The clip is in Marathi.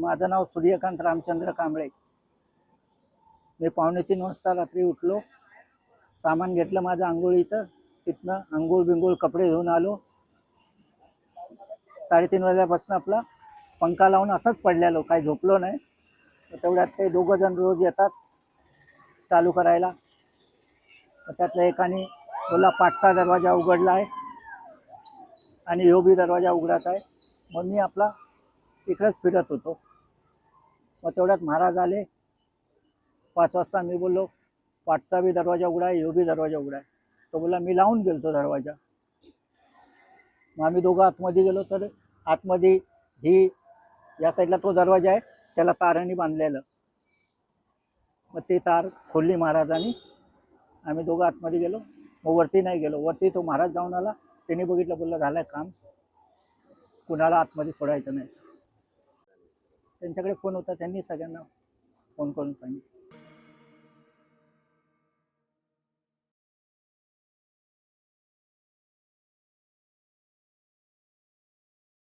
माझं नाव सूर्यकांत रामचंद्र कांबळे. मी 2:45 वाजता रात्री उठलो, सामान घेतलं माझं आंघोळीचं, तिथनं आंघोळ बिंघोळ कपडे धुवून आलो. 3:30 वाजल्यापासून आपला पंखा लावून असंच पडलेलो, काही झोपलो नाही. तेवढ्यात ते 2 जण रोज येतात चालू करायला. त्यातल्या एकाने बोला पाठचा दरवाजा उघडला आहे आणि ह्यो बी दरवाजा उघडायचा आहे. मग मी आपला इकडेच फिरत होतो. मग तेवढ्यात महाराज आले. 5 वाजता मी बोललो पाठचा बी दरवाजा उघडा आहे, ह्यो बी दरवाजा उघडा आहे. तो बोला मी लावून गेलो दरवाजा. मग आम्ही दोघं आतमध्ये गेलो, तर आतमध्ये ही या साईडला तो दरवाजा आहे, त्याला तारांनी बांधलेलं. मग ते तार खोलली महाराजांनी. आम्ही दोघं आतमध्ये गेलो. मग वरती नाही गेलो. वरती तो महाराज जाऊन आला. त्यांनी बघितलं, बोलला झालंय काम, कुणाला आतमध्ये सोडायचं नाही. त्यांच्याकडे फोन होता, त्यांनी सगळ्यांना फोन करून सांगितलं.